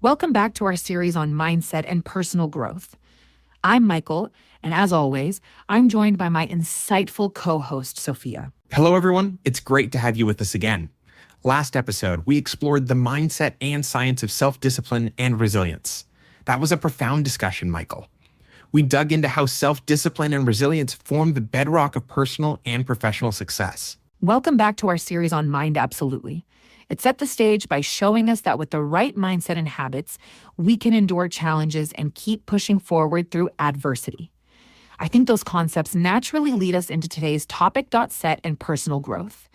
Welcome back to our series on mindset and personal growth. I'm Michael, and as always, I'm joined by my insightful co-host, Sophia. Hello, everyone. It's great to have you with us again. Last episode, we explored the mindset and science of self-discipline and resilience. That was a profound discussion, Michael. We dug into how self-discipline and resilience form the bedrock of personal and professional success. Welcome back to our series on Adaptability. It set the stage by showing us that with the right mindset and habits, we can endure challenges and keep pushing forward through adversity. I think those concepts naturally lead us into today's topic.set and personal growth.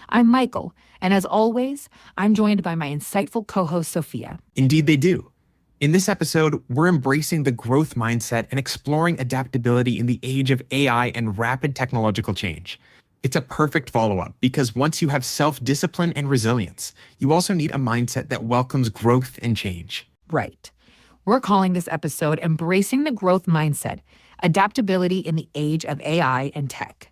I'm Michael, and as always, I'm joined by my insightful co-host, Sophia. Indeed, they do. In this episode, we're embracing the growth mindset and exploring adaptability in the age of AI and rapid technological change. It's a perfect follow-up because once you have self-discipline and resilience, you also need a mindset that welcomes growth and change. Right. We're calling this episode Embracing the Growth Mindset, Adaptability in the Age of AI and Tech.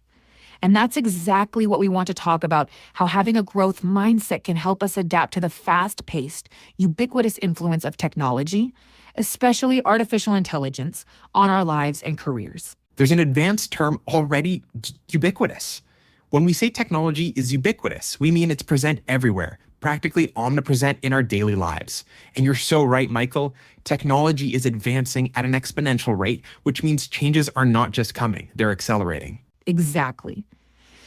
And that's exactly what we want to talk about, how having a growth mindset can help us adapt to the fast-paced, ubiquitous influence of technology, especially artificial intelligence, on our lives and careers. There's an advanced term already, ubiquitous. When we say technology is ubiquitous, we mean it's present everywhere, practically omnipresent in our daily lives. And you're so right, Michael. Technology is advancing at an exponential rate, which means changes are not just coming, they're accelerating. Exactly.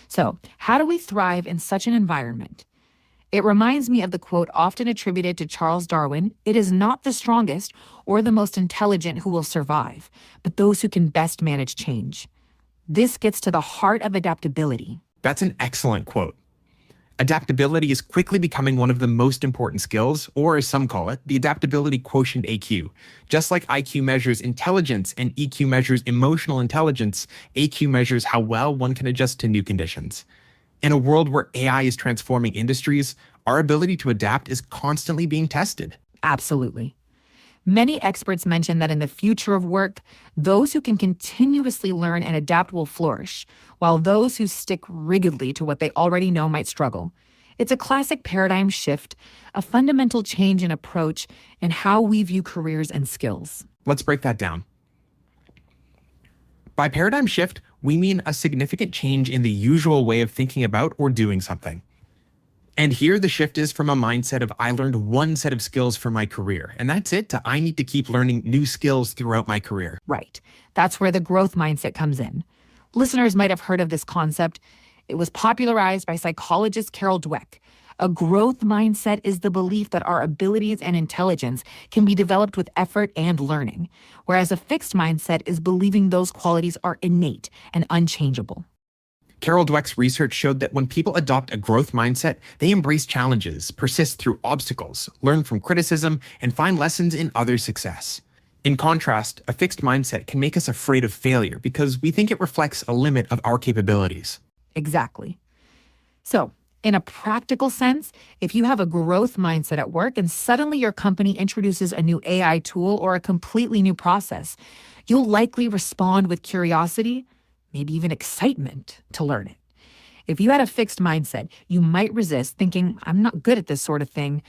So, how do we thrive in such an environment? It reminds me of the quote often attributed to Charles Darwin, "It is not the strongest or the most intelligent who will survive, but those who can best manage change." This gets to the heart of adaptability. That's an excellent quote. Adaptability is quickly becoming one of the most important skills, or as some call it, the adaptability quotient AQ. Just like IQ measures intelligence and EQ measures emotional intelligence, AQ measures how well one can adjust to new conditions. In a world where AI is transforming industries, our ability to adapt is constantly being tested. Absolutely. Many experts mention that in the future of work, those who can continuously learn and adapt will flourish, while those who stick rigidly to what they already know might struggle. It's a classic paradigm shift, a fundamental change in approach in how we view careers and skills. Let's break that down. By paradigm shift, we mean a significant change in the usual way of thinking about or doing something. And here the shift is from a mindset of I learned one set of skills for my career, and that's it, to I need to keep learning new skills throughout my career. Right. That's where the growth mindset comes in. Listeners might have heard of this concept. It was popularized by psychologist Carol Dweck. A growth mindset is the belief that our abilities and intelligence can be developed with effort and learning, whereas a fixed mindset is believing those qualities are innate and unchangeable. Carol Dweck's research showed that when people adopt a growth mindset, they embrace challenges, persist through obstacles, learn from criticism, and find lessons in others' success. In contrast, a fixed mindset can make us afraid of failure because we think it reflects a limit of our capabilities. Exactly. So, in a practical sense, if you have a growth mindset at work and suddenly your company introduces a new AI tool or a completely new process, you'll likely respond with curiosity, maybe even excitement to learn it. If you had a fixed mindset, you might resist thinking, I'm not good at this sort of thing.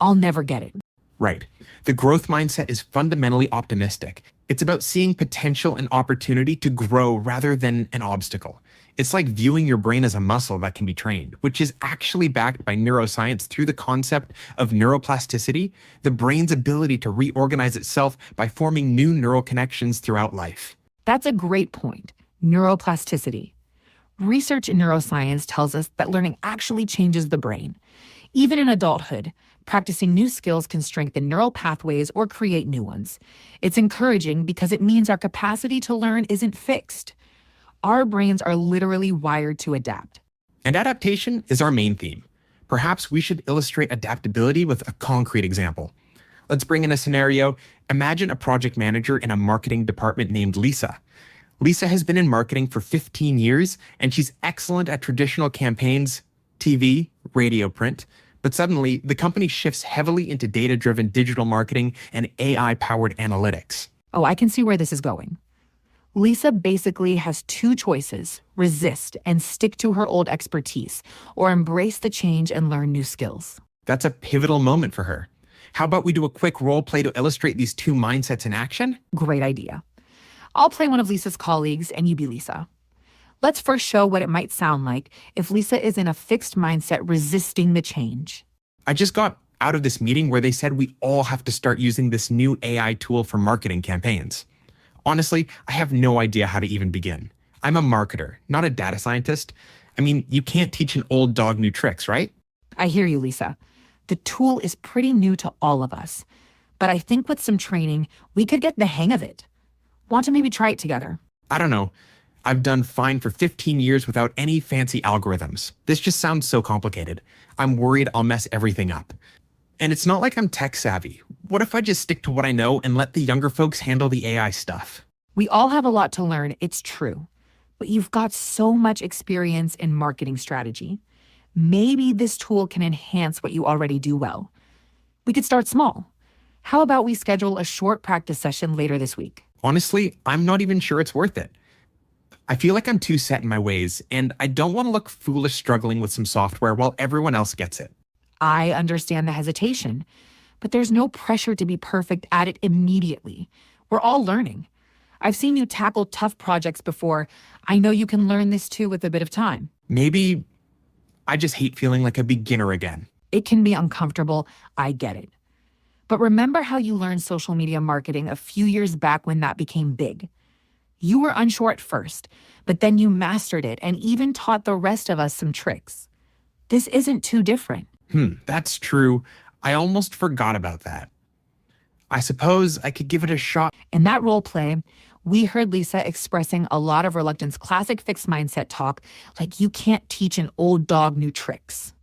I'll never get it. Right. The growth mindset is fundamentally optimistic. It's about seeing potential and opportunity to grow rather than an obstacle. It's like viewing your brain as a muscle that can be trained, which is actually backed by neuroscience through the concept of neuroplasticity, the brain's ability to reorganize itself by forming new neural connections throughout life. That's a great point. Neuroplasticity. Research in neuroscience tells us that learning actually changes the brain. Even in adulthood, practicing new skills can strengthen neural pathways or create new ones. It's encouraging because it means our capacity to learn isn't fixed. Our brains are literally wired to adapt. And adaptation is our main theme. Perhaps we should illustrate adaptability with a concrete example. Let's bring in a scenario. Imagine a project manager in a marketing department named Lisa. Lisa has been in marketing for 15 years, and she's excellent at traditional campaigns, TV, radio, print. But suddenly, the company shifts heavily into data-driven digital marketing and AI-powered analytics. Oh, I can see where this is going. Lisa basically has two choices: resist and stick to her old expertise, or embrace the change and learn new skills. That's a pivotal moment for her. How about we do a quick role play to illustrate these two mindsets in action? Great idea. I'll play one of Lisa's colleagues and you be Lisa. Let's first show what it might sound like if Lisa is in a fixed mindset resisting the change. I just got out of this meeting where they said we all have to start using this new AI tool for marketing campaigns. Honestly, I have no idea how to even begin. I'm a marketer, not a data scientist. I mean, you can't teach an old dog new tricks, right? I hear you, Lisa. The tool is pretty new to all of us, but I think with some training, we could get the hang of it. Want to maybe try it together? I don't know. I've done fine for 15 years without any fancy algorithms. This just sounds so complicated. I'm worried I'll mess everything up. And it's not like I'm tech savvy. What if I just stick to what I know and let the younger folks handle the AI stuff? We all have a lot to learn, it's true. But you've got so much experience in marketing strategy. Maybe this tool can enhance what you already do well. We could start small. How about we schedule a short practice session later this week? Honestly, I'm not even sure it's worth it. I feel like I'm too set in my ways, and I don't want to look foolish struggling with some software while everyone else gets it. I understand the hesitation, but there's no pressure to be perfect at it immediately. We're all learning. I've seen you tackle tough projects before. I know you can learn this too with a bit of time. Maybe I just hate feeling like a beginner again. It can be uncomfortable. I get it. But remember how you learned social media marketing a few years back when that became big. You were unsure at first, but then you mastered it and even taught the rest of us some tricks. This isn't too different. That's true. I almost forgot about that. I suppose I could give it a shot. In that role play, we heard Lisa expressing a lot of reluctance, classic fixed mindset talk, like you can't teach an old dog new tricks.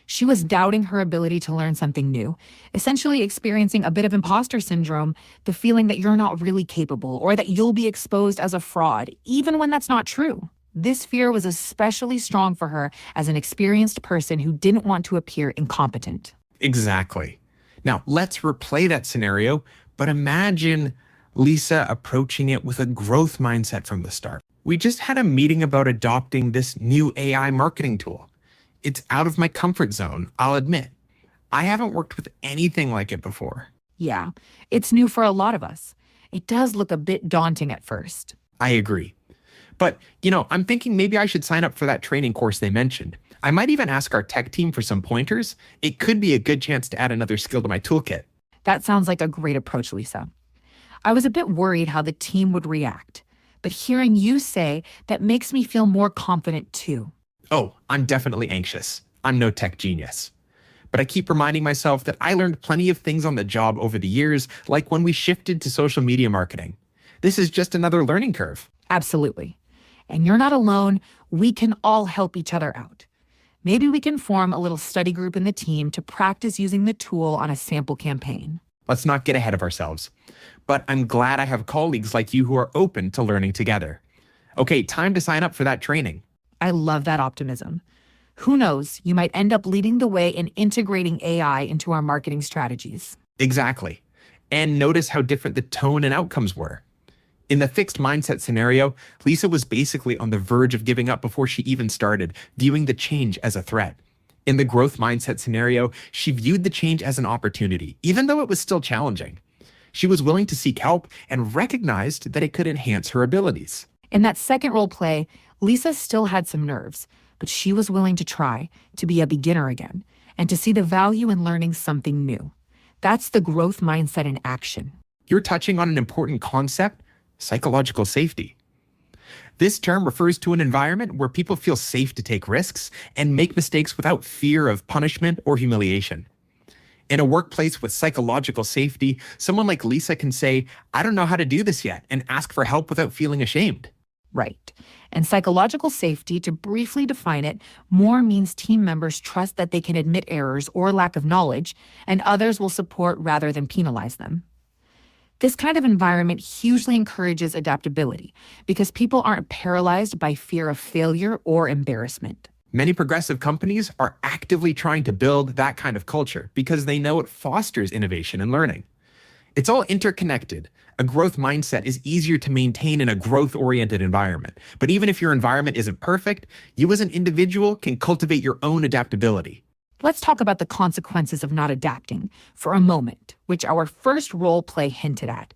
She was doubting her ability to learn something new, essentially experiencing a bit of imposter syndrome, the feeling that you're not really capable or that you'll be exposed as a fraud, even when that's not true. This fear was especially strong for her as an experienced person who didn't want to appear incompetent. Exactly. Now, let's replay that scenario, but imagine Lisa approaching it with a growth mindset from the start. We just had a meeting about adopting this new AI marketing tool. It's out of my comfort zone, I'll admit. I haven't worked with anything like it before. Yeah, it's new for a lot of us. It does look a bit daunting at first. I agree. But, I'm thinking maybe I should sign up for that training course they mentioned. I might even ask our tech team for some pointers. It could be a good chance to add another skill to my toolkit. That sounds like a great approach, Lisa. I was a bit worried how the team would react, but hearing you say that makes me feel more confident too. Oh, I'm definitely anxious. I'm no tech genius. But I keep reminding myself that I learned plenty of things on the job over the years, like when we shifted to social media marketing. This is just another learning curve. Absolutely. And you're not alone. We can all help each other out. Maybe we can form a little study group in the team to practice using the tool on a sample campaign. Let's not get ahead of ourselves. But I'm glad I have colleagues like you who are open to learning together. Okay, time to sign up for that training. I love that optimism. Who knows, you might end up leading the way in integrating AI into our marketing strategies. Exactly. And notice how different the tone and outcomes were. In the fixed mindset scenario, Lisa was basically on the verge of giving up before she even started, viewing the change as a threat. In the growth mindset scenario, she viewed the change as an opportunity, even though it was still challenging. She was willing to seek help and recognized that it could enhance her abilities. In that second role play, Lisa still had some nerves, but she was willing to try, to be a beginner again, and to see the value in learning something new. That's the growth mindset in action. You're touching on an important concept: psychological safety. This term refers to an environment where people feel safe to take risks and make mistakes without fear of punishment or humiliation. In a workplace with psychological safety, someone like Lisa can say, "I don't know how to do this yet," and ask for help without feeling ashamed. Right. And psychological safety, to briefly define it, more means team members trust that they can admit errors or lack of knowledge, and others will support rather than penalize them. This kind of environment hugely encourages adaptability because people aren't paralyzed by fear of failure or embarrassment. Many progressive companies are actively trying to build that kind of culture because they know it fosters innovation and learning. It's all interconnected. A growth mindset is easier to maintain in a growth-oriented environment. But even if your environment isn't perfect, you as an individual can cultivate your own adaptability. Let's talk about the consequences of not adapting for a moment, which our first role play hinted at.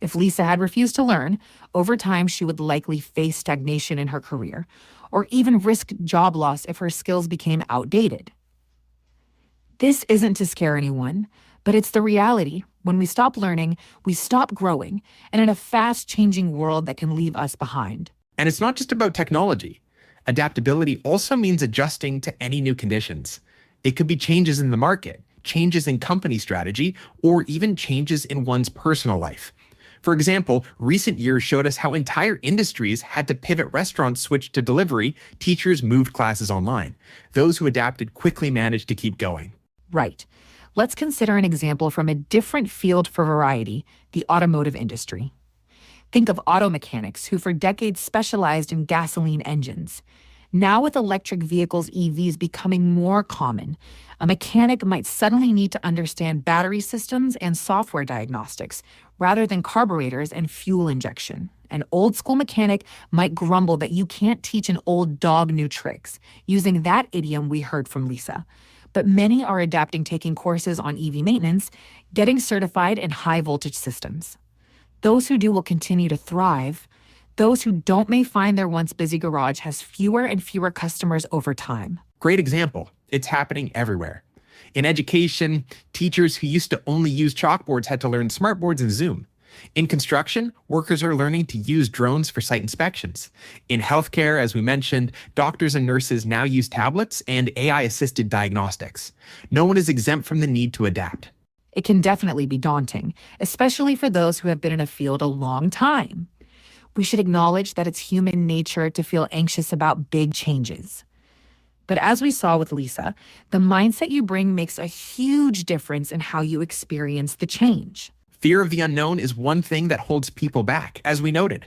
If Lisa had refused to learn, over time she would likely face stagnation in her career, or even risk job loss if her skills became outdated. This isn't to scare anyone, but it's the reality. When we stop learning, we stop growing, and in a fast changing world that can leave us behind. And it's not just about technology. Adaptability also means adjusting to any new conditions. It could be changes in the market, changes in company strategy, or even changes in one's personal life. For example, recent years showed us how entire industries had to pivot. Restaurants switched to delivery, teachers moved classes online. Those who adapted quickly managed to keep going. Right. Let's consider an example from a different field for variety, the automotive industry. Think of auto mechanics who for decades specialized in gasoline engines. Now, with electric vehicles, EVs becoming more common, a mechanic might suddenly need to understand battery systems and software diagnostics rather than carburetors and fuel injection. An old school mechanic might grumble that you can't teach an old dog new tricks, using that idiom we heard from Lisa. But many are adapting, taking courses on EV maintenance, getting certified in high voltage systems. Those who do will continue to thrive. Those who don't may find their once busy garage has fewer and fewer customers over time. Great example. It's happening everywhere. In education, teachers who used to only use chalkboards had to learn smartboards and Zoom. In construction, workers are learning to use drones for site inspections. In healthcare, as we mentioned, doctors and nurses now use tablets and AI-assisted diagnostics. No one is exempt from the need to adapt. It can definitely be daunting, especially for those who have been in a field a long time. We should acknowledge that it's human nature to feel anxious about big changes. But as we saw with Lisa, the mindset you bring makes a huge difference in how you experience the change. Fear of the unknown is one thing that holds people back, as we noted.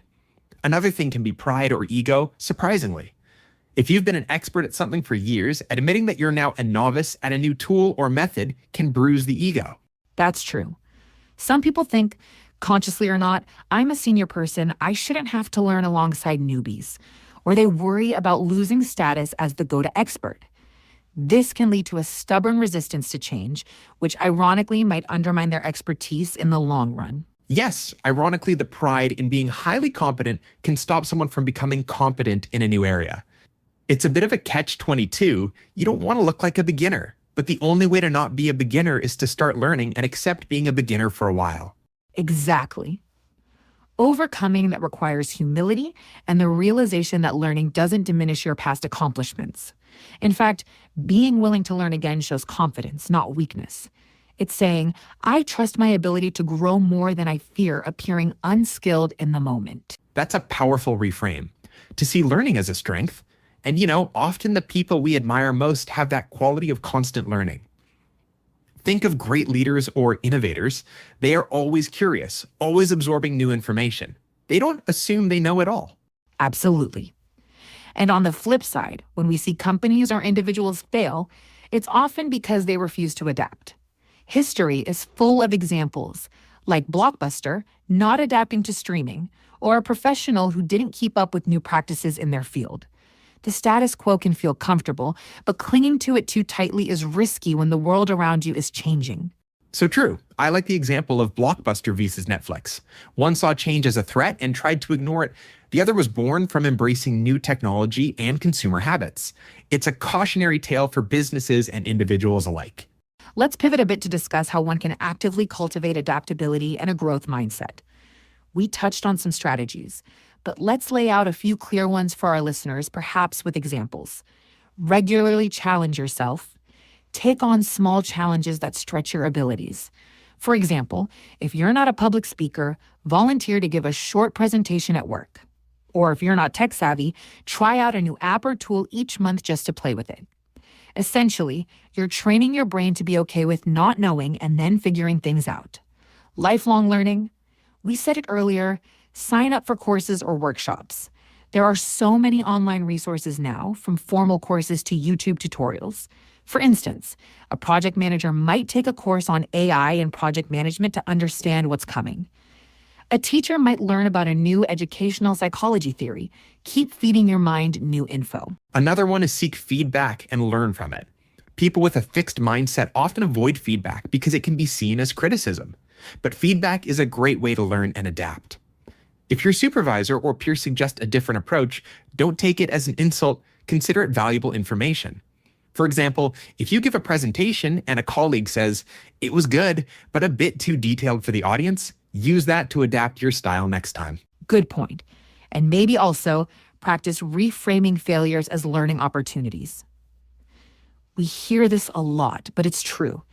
Another thing can be pride or ego, surprisingly. If you've been an expert at something for years, admitting that you're now a novice at a new tool or method can bruise the ego. That's true. Some people think, consciously or not, I'm a senior person, I shouldn't have to learn alongside newbies, or they worry about losing status as the go-to expert. This can lead to a stubborn resistance to change, which ironically might undermine their expertise in the long run. Yes, ironically, the pride in being highly competent can stop someone from becoming competent in a new area. It's a bit of a catch-22. You don't want to look like a beginner, but the only way to not be a beginner is to start learning and accept being a beginner for a while. Exactly. Overcoming that requires humility and the realization that learning doesn't diminish your past accomplishments. In fact, being willing to learn again shows confidence, not weakness. It's saying, I trust my ability to grow more than I fear appearing unskilled in the moment. That's a powerful reframe. To see learning as a strength. And often the people we admire most have that quality of constant learning. Think of great leaders or innovators. They are always curious, always absorbing new information. They don't assume they know it all. Absolutely. And on the flip side, when we see companies or individuals fail, it's often because they refuse to adapt. History is full of examples, like Blockbuster not adapting to streaming, or a professional who didn't keep up with new practices in their field. The status quo can feel comfortable, but clinging to it too tightly is risky when the world around you is changing. So true. I like the example of Blockbuster versus Netflix. One saw change as a threat and tried to ignore it. The other was born from embracing new technology and consumer habits. It's a cautionary tale for businesses and individuals alike. Let's pivot a bit to discuss how one can actively cultivate adaptability and a growth mindset. We touched on some strategies, but let's lay out a few clear ones for our listeners, perhaps with examples. Regularly challenge yourself. Take on small challenges that stretch your abilities. For example, if you're not a public speaker, volunteer to give a short presentation at work. Or if you're not tech savvy, try out a new app or tool each month just to play with it. Essentially, you're training your brain to be okay with not knowing and then figuring things out. Lifelong learning. We said it earlier, sign up for courses or workshops. There are so many online resources now, from formal courses to YouTube tutorials. For instance, a project manager might take a course on AI and project management to understand what's coming. A teacher might learn about a new educational psychology theory. Keep feeding your mind new info. Another one is seek feedback and learn from it. People with a fixed mindset often avoid feedback because it can be seen as criticism. But feedback is a great way to learn and adapt. If your supervisor or peers suggest a different approach, don't take it as an insult, consider it valuable information. For example, if you give a presentation and a colleague says, "It was good, but a bit too detailed for the audience," use that to adapt your style next time. Good point. And maybe also practice reframing failures as learning opportunities. We hear this a lot, but it's true.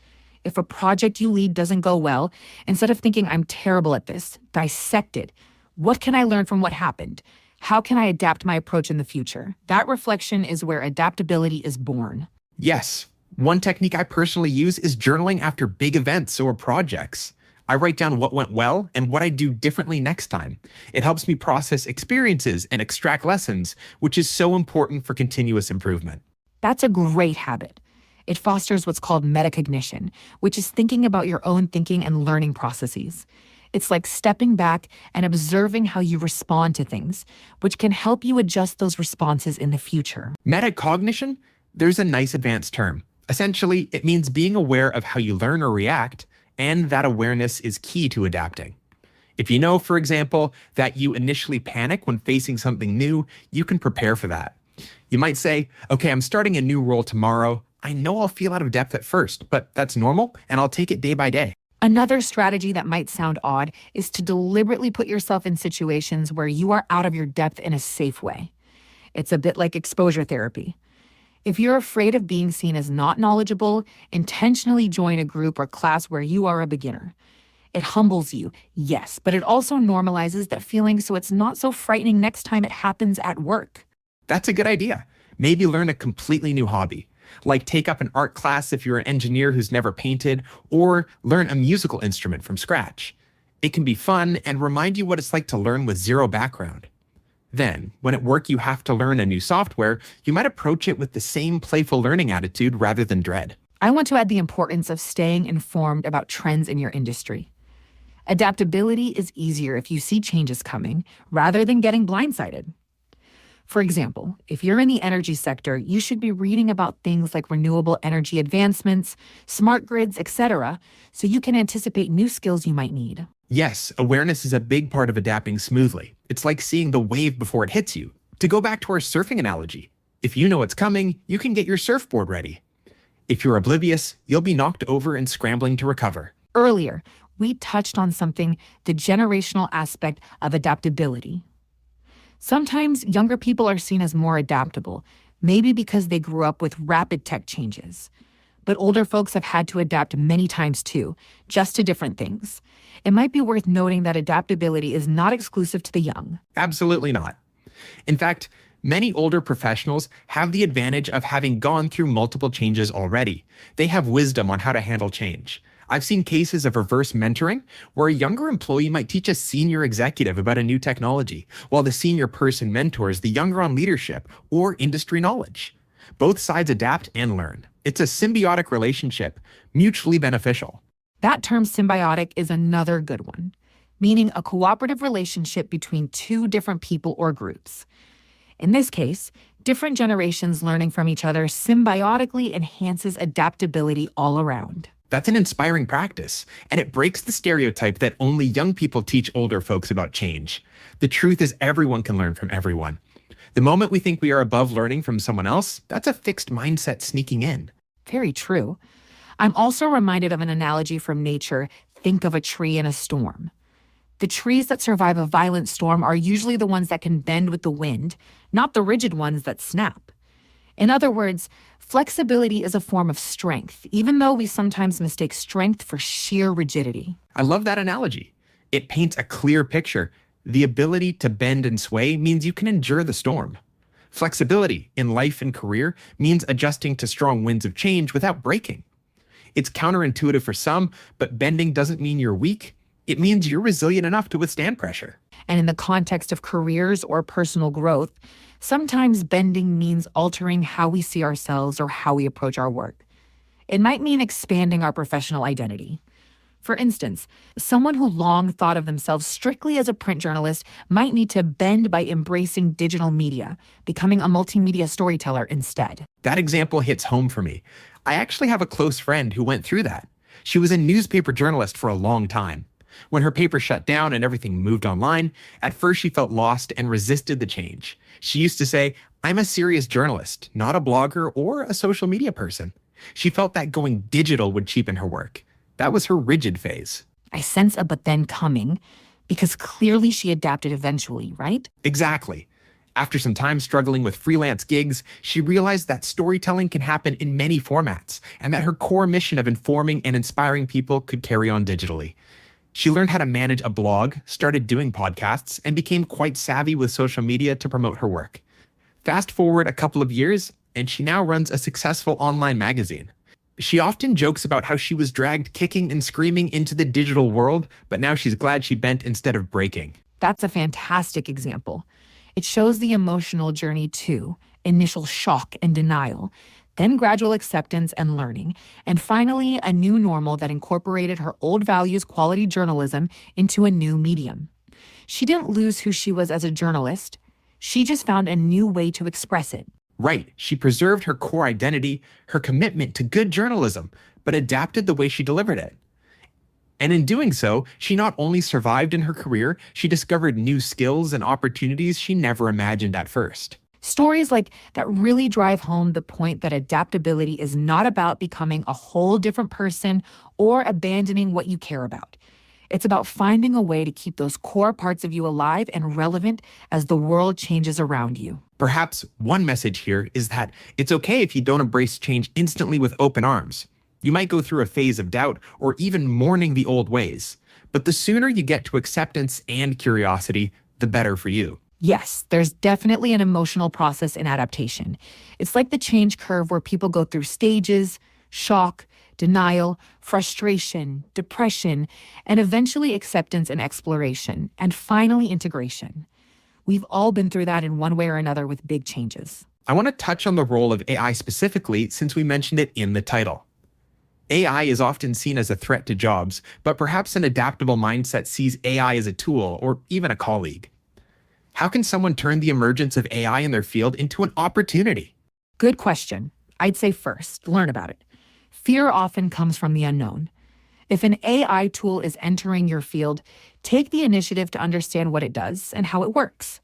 If a project you lead doesn't go well, instead of thinking, "I'm terrible at this," dissect it. What can I learn from what happened? How can I adapt my approach in the future? That reflection is where adaptability is born. Yes, one technique I personally use is journaling after big events or projects. I write down what went well and what I do differently next time. It helps me process experiences and extract lessons, which is so important for continuous improvement. That's a great habit. It fosters what's called metacognition, which is thinking about your own thinking and learning processes. It's like stepping back and observing how you respond to things, which can help you adjust those responses in the future. Metacognition? There's a nice advanced term. Essentially, it means being aware of how you learn or react, and that awareness is key to adapting. If you know, for example, that you initially panic when facing something new, you can prepare for that. You might say, "Okay, I'm starting a new role tomorrow. I know I'll feel out of depth at first, but that's normal, and I'll take it day by day." Another strategy that might sound odd is to deliberately put yourself in situations where you are out of your depth in a safe way. It's a bit like exposure therapy. If you're afraid of being seen as not knowledgeable, intentionally join a group or class where you are a beginner. It humbles you, yes, but it also normalizes that feeling so it's not so frightening next time it happens at work. That's a good idea. Maybe learn a completely new hobby, like take up an art class if you're an engineer who's never painted, or learn a musical instrument from scratch. It can be fun and remind you what it's like to learn with zero background. Then, when at work you have to learn a new software, you might approach it with the same playful learning attitude rather than dread. I want to add the importance of staying informed about trends in your industry. Adaptability is easier if you see changes coming rather than getting blindsided. For example, if you're in the energy sector, you should be reading about things like renewable energy advancements, smart grids, etc., so you can anticipate new skills you might need. Yes, awareness is a big part of adapting smoothly. It's like seeing the wave before it hits you. To go back to our surfing analogy, if you know it's coming, you can get your surfboard ready. If you're oblivious, you'll be knocked over and scrambling to recover. Earlier, we touched on something, the generational aspect of adaptability. Sometimes younger people are seen as more adaptable, maybe because they grew up with rapid tech changes. But older folks have had to adapt many times too, just to different things. It might be worth noting that adaptability is not exclusive to the young. Absolutely not. In fact, many older professionals have the advantage of having gone through multiple changes already. They have wisdom on how to handle change. I've seen cases of reverse mentoring where a younger employee might teach a senior executive about a new technology, while the senior person mentors the younger on leadership or industry knowledge. Both sides adapt and learn. It's a symbiotic relationship, mutually beneficial. That term symbiotic is another good one, meaning a cooperative relationship between two different people or groups. In this case, different generations learning from each other symbiotically enhances adaptability all around. That's an inspiring practice, and it breaks the stereotype that only young people teach older folks about change. The truth is everyone can learn from everyone. The moment we think we are above learning from someone else, that's a fixed mindset sneaking in. Very true. I'm also reminded of an analogy from nature. Think of a tree in a storm. The trees that survive a violent storm are usually the ones that can bend with the wind, not the rigid ones that snap. In other words, flexibility is a form of strength, even though we sometimes mistake strength for sheer rigidity. I love that analogy. It paints a clear picture. The ability to bend and sway means you can endure the storm. Flexibility in life and career means adjusting to strong winds of change without breaking. It's counterintuitive for some, but bending doesn't mean you're weak. It means you're resilient enough to withstand pressure. And in the context of careers or personal growth, sometimes bending means altering how we see ourselves or how we approach our work. It might mean expanding our professional identity. For instance, someone who long thought of themselves strictly as a print journalist might need to bend by embracing digital media, becoming a multimedia storyteller instead. That example hits home for me. I actually have a close friend who went through that. She was a newspaper journalist for a long time. When her paper shut down and everything moved online, at first she felt lost and resisted the change. She used to say, "I'm a serious journalist, not a blogger or a social media person." She felt that going digital would cheapen her work. That was her rigid phase. I sense a but then coming because clearly she adapted eventually, right? Exactly. After some time struggling with freelance gigs, she realized that storytelling can happen in many formats and that her core mission of informing and inspiring people could carry on digitally. She learned how to manage a blog, started doing podcasts, and became quite savvy with social media to promote her work. Fast forward a couple of years, and she now runs a successful online magazine. She often jokes about how she was dragged kicking and screaming into the digital world, but now she's glad she bent instead of breaking. That's a fantastic example. It shows the emotional journey too: initial shock and denial, then gradual acceptance and learning, and finally a new normal that incorporated her old values, quality journalism, into a new medium. She didn't lose who she was as a journalist. She just found a new way to express it. Right, she preserved her core identity, her commitment to good journalism, but adapted the way she delivered it. And in doing so, she not only survived in her career, she discovered new skills and opportunities she never imagined at first. Stories like that really drive home the point that adaptability is not about becoming a whole different person or abandoning what you care about. It's about finding a way to keep those core parts of you alive and relevant as the world changes around you. Perhaps one message here is that it's okay if you don't embrace change instantly with open arms. You might go through a phase of doubt or even mourning the old ways. But the sooner you get to acceptance and curiosity, the better for you. Yes, there's definitely an emotional process in adaptation. It's like the change curve where people go through stages: shock, denial, frustration, depression, and eventually acceptance and exploration, and finally integration. We've all been through that in one way or another with big changes. I want to touch on the role of AI specifically since we mentioned it in the title. AI is often seen as a threat to jobs, but perhaps an adaptable mindset sees AI as a tool or even a colleague. How can someone turn the emergence of AI in their field into an opportunity? Good question. I'd say first, learn about it. Fear often comes from the unknown. If an AI tool is entering your field, take the initiative to understand what it does and how it works.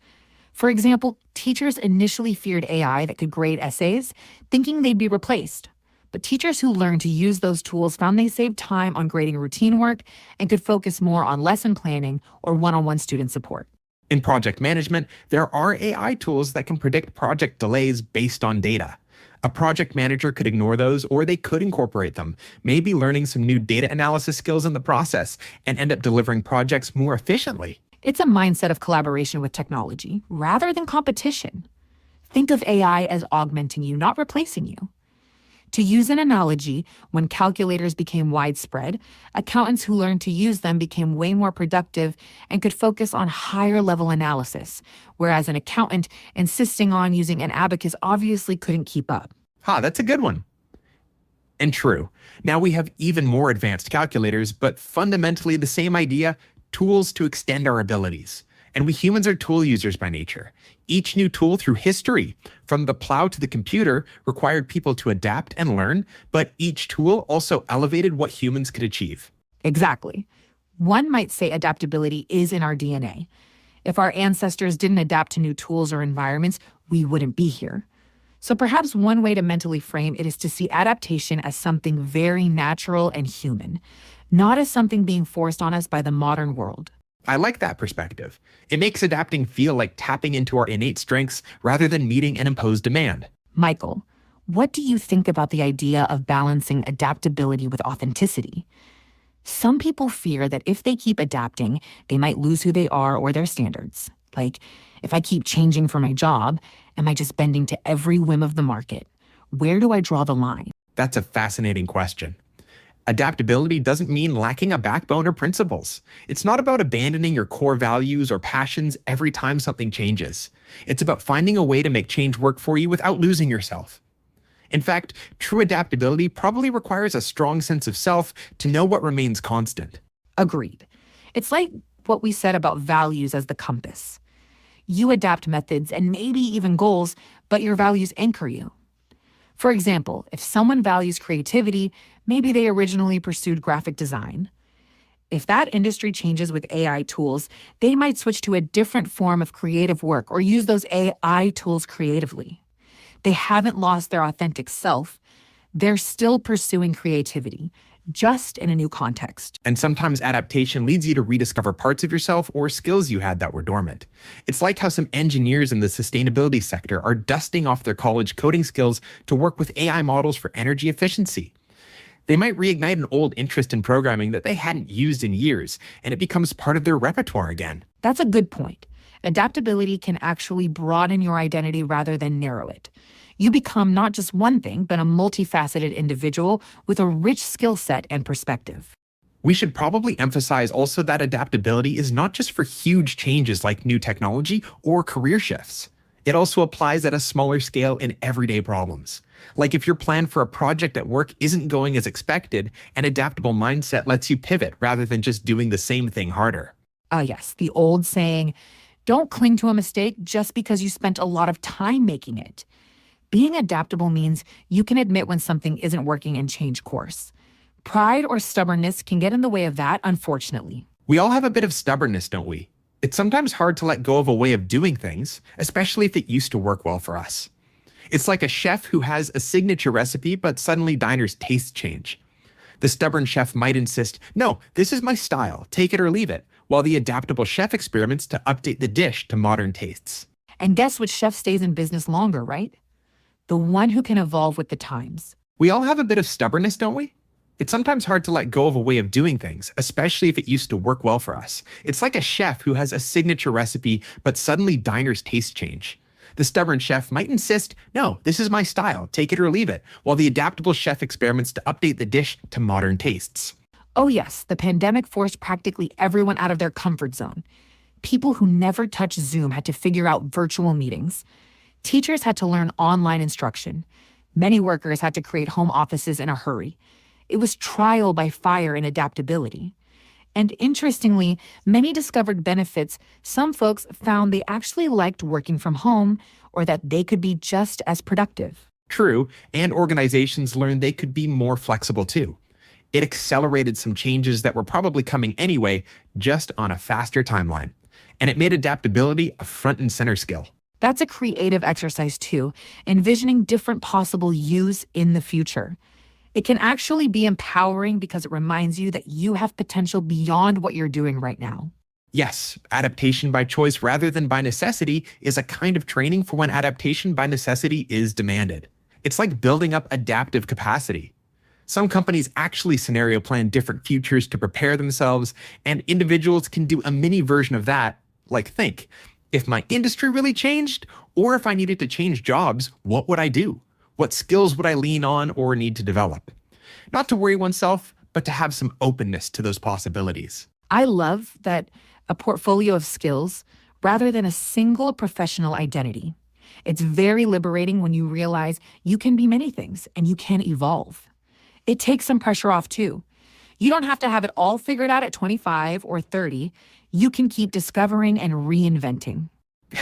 For example, teachers initially feared AI that could grade essays, thinking they'd be replaced. But teachers who learned to use those tools found they saved time on grading routine work and could focus more on lesson planning or one-on-one student support. In project management, there are AI tools that can predict project delays based on data. A project manager could ignore those, or they could incorporate them, maybe learning some new data analysis skills in the process, and end up delivering projects more efficiently. It's a mindset of collaboration with technology rather than competition. Think of AI as augmenting you, not replacing you. To use an analogy, when calculators became widespread, accountants who learned to use them became way more productive and could focus on higher level analysis, whereas an accountant insisting on using an abacus obviously couldn't keep up. That's a good one. And true. Now we have even more advanced calculators, but fundamentally the same idea: tools to extend our abilities. And we humans are tool users by nature. Each new tool through history, from the plow to the computer, required people to adapt and learn, but each tool also elevated what humans could achieve. Exactly. One might say adaptability is in our DNA. If our ancestors didn't adapt to new tools or environments, we wouldn't be here. So perhaps one way to mentally frame it is to see adaptation as something very natural and human, not as something being forced on us by the modern world. I like that perspective. It makes adapting feel like tapping into our innate strengths rather than meeting an imposed demand. Michael, what do you think about the idea of balancing adaptability with authenticity? Some people fear that if they keep adapting, they might lose who they are or their standards. Like, if I keep changing for my job, am I just bending to every whim of the market? Where do I draw the line? That's a fascinating question. Adaptability doesn't mean lacking a backbone or principles. It's not about abandoning your core values or passions every time something changes. It's about finding a way to make change work for you without losing yourself. In fact, true adaptability probably requires a strong sense of self to know what remains constant. Agreed. It's like what we said about values as the compass. You adapt methods and maybe even goals, but your values anchor you. For example, if someone values creativity, maybe they originally pursued graphic design. If that industry changes with AI tools, they might switch to a different form of creative work or use those AI tools creatively. They haven't lost their authentic self. They're still pursuing creativity, just in a new context. And sometimes adaptation leads you to rediscover parts of yourself or skills you had that were dormant. It's like how some engineers in the sustainability sector are dusting off their college coding skills to work with AI models for energy efficiency. They might reignite an old interest in programming that they hadn't used in years, and it becomes part of their repertoire again. That's a good point. Adaptability can actually broaden your identity rather than narrow it. You become not just one thing, but a multifaceted individual with a rich skill set and perspective. We should probably emphasize also that adaptability is not just for huge changes like new technology or career shifts. It also applies at a smaller scale in everyday problems. Like if your plan for a project at work isn't going as expected, an adaptable mindset lets you pivot rather than just doing the same thing harder. Yes, the old saying, don't cling to a mistake just because you spent a lot of time making it. Being adaptable means you can admit when something isn't working and change course. Pride or stubbornness can get in the way of that, unfortunately. We all have a bit of stubbornness, don't we? It's sometimes hard to let go of a way of doing things, especially if it used to work well for us. It's like a chef who has a signature recipe, but suddenly diners' tastes change. The stubborn chef might insist, no, this is my style, take it or leave it, while the adaptable chef experiments to update the dish to modern tastes. And guess which chef stays in business longer, right? The one who can evolve with the times. We all have a bit of stubbornness, don't we? It's sometimes hard to let go of a way of doing things, especially if it used to work well for us. It's like a chef who has a signature recipe, but suddenly diners' tastes change. The stubborn chef might insist, no, this is my style, take it or leave it, while the adaptable chef experiments to update the dish to modern tastes. Oh yes, the pandemic forced practically everyone out of their comfort zone. People who never touched Zoom had to figure out virtual meetings. Teachers had to learn online instruction. Many workers had to create home offices in a hurry. It was trial by fire in adaptability. And interestingly, many discovered benefits. Some folks found they actually liked working from home or that they could be just as productive. True, and organizations learned they could be more flexible too. It accelerated some changes that were probably coming anyway, just on a faster timeline. And it made adaptability a front and center skill. That's a creative exercise too, envisioning different possible yous in the future. It can actually be empowering because it reminds you that you have potential beyond what you're doing right now. Yes, adaptation by choice rather than by necessity is a kind of training for when adaptation by necessity is demanded. It's like building up adaptive capacity. Some companies actually scenario plan different futures to prepare themselves, and individuals can do a mini version of that, like think, if my industry really changed, or if I needed to change jobs, what would I do? What skills would I lean on or need to develop? Not to worry oneself, but to have some openness to those possibilities. I love that a portfolio of skills rather than a single professional identity. It's very liberating when you realize you can be many things and you can evolve. It takes some pressure off too. You don't have to have it all figured out at 25 or 30. You can keep discovering and reinventing.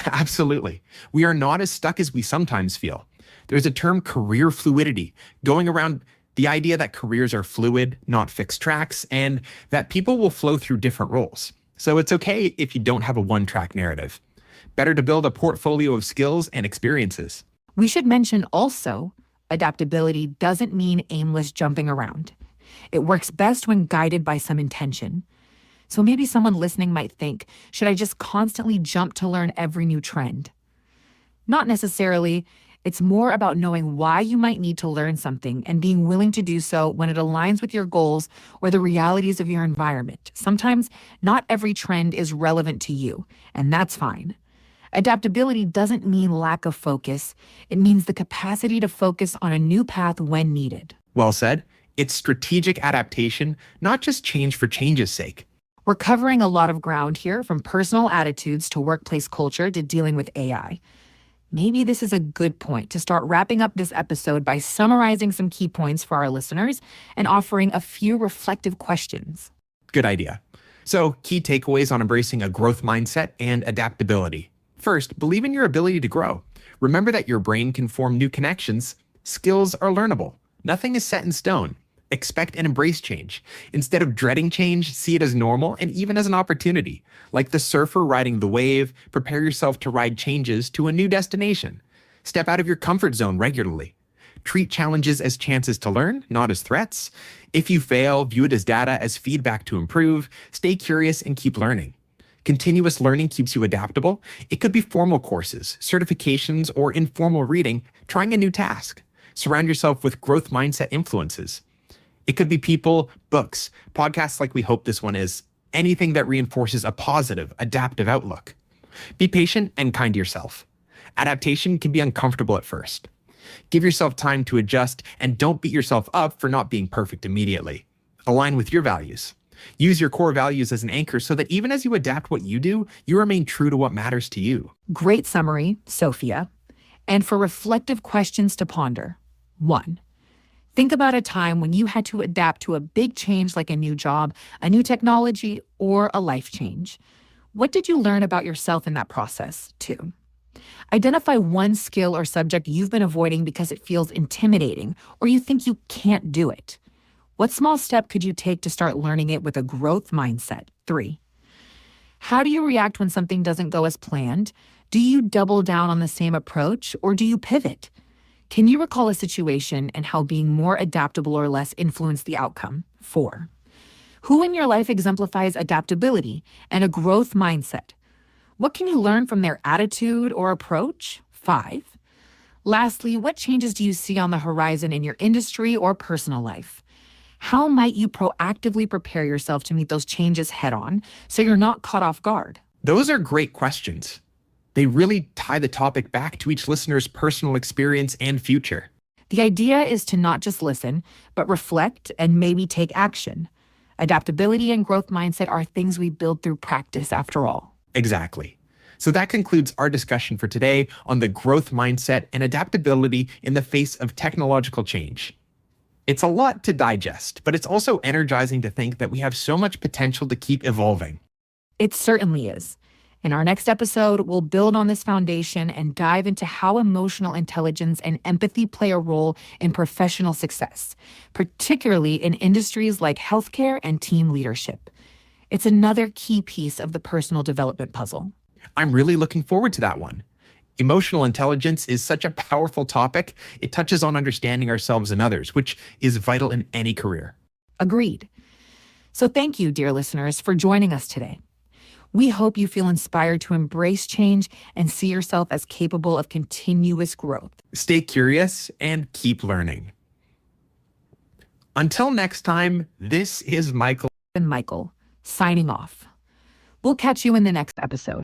Absolutely. We are not as stuck as we sometimes feel. There's a term career fluidity going around, the idea that careers are fluid, not fixed tracks, and that people will flow through different roles. So it's okay if you don't have a one-track narrative. Better to build a portfolio of skills and experiences. We should mention also, adaptability doesn't mean aimless jumping around. It works best when guided by some intention. So maybe someone listening might think, should I just constantly jump to learn every new trend? Not necessarily. It's more about knowing why you might need to learn something and being willing to do so when it aligns with your goals or the realities of your environment. Sometimes not every trend is relevant to you, and that's fine. Adaptability doesn't mean lack of focus. It means the capacity to focus on a new path when needed. Well said. It's strategic adaptation, not just change for change's sake. We're covering a lot of ground here, from personal attitudes to workplace culture to dealing with AI. Maybe this is a good point to start wrapping up this episode by summarizing some key points for our listeners and offering a few reflective questions. Good idea. So, key takeaways on embracing a growth mindset and adaptability. First, believe in your ability to grow. Remember that your brain can form new connections Skills are learnable. Nothing is set in stone. Expect and embrace change. Instead of dreading change, see it as normal and even as an opportunity. Like the surfer riding the wave, prepare yourself to ride changes to a new destination. Step out of your comfort zone regularly. Treat challenges as chances to learn, not as threats. If you fail, view it as data, as feedback to improve. Stay curious and keep learning. Continuous learning keeps you adaptable. It could be formal courses, certifications, or informal reading, trying a new task. Surround yourself with growth mindset influences. It could be people, books, podcasts like we hope this one is, anything that reinforces a positive, adaptive outlook. Be patient and kind to yourself. Adaptation can be uncomfortable at first. Give yourself time to adjust and don't beat yourself up for not being perfect immediately. Align with your values. Use your core values as an anchor so that even as you adapt what you do, you remain true to what matters to you. Great summary, Sophia. And for reflective questions to ponder. 1. Think about a time when you had to adapt to a big change like a new job, a new technology, or a life change. What did you learn about yourself in that process? 2. Identify one skill or subject you've been avoiding because it feels intimidating or you think you can't do it. What small step could you take to start learning it with a growth mindset? 3. How do you react when something doesn't go as planned? Do you double down on the same approach or do you pivot? Can you recall a situation and how being more adaptable or less influenced the outcome? 4. Who in your life exemplifies adaptability and a growth mindset? What can you learn from their attitude or approach? 5. Lastly, what changes do you see on the horizon in your industry or personal life? How might you proactively prepare yourself to meet those changes head on so you're not caught off guard? Those are great questions. They really tie the topic back to each listener's personal experience and future. The idea is to not just listen, but reflect and maybe take action. Adaptability and growth mindset are things we build through practice, after all. Exactly. So that concludes our discussion for today on the growth mindset and adaptability in the face of technological change. It's a lot to digest, but it's also energizing to think that we have so much potential to keep evolving. It certainly is. In our next episode, we'll build on this foundation and dive into how emotional intelligence and empathy play a role in professional success, particularly in industries like healthcare and team leadership. It's another key piece of the personal development puzzle. I'm really looking forward to that one. Emotional intelligence is such a powerful topic. It touches on understanding ourselves and others, which is vital in any career. Agreed. So thank you, dear listeners, for joining us today. We hope you feel inspired to embrace change and see yourself as capable of continuous growth. Stay curious and keep learning. Until next time, this is Michael And Michael, signing off. We'll catch you in the next episode.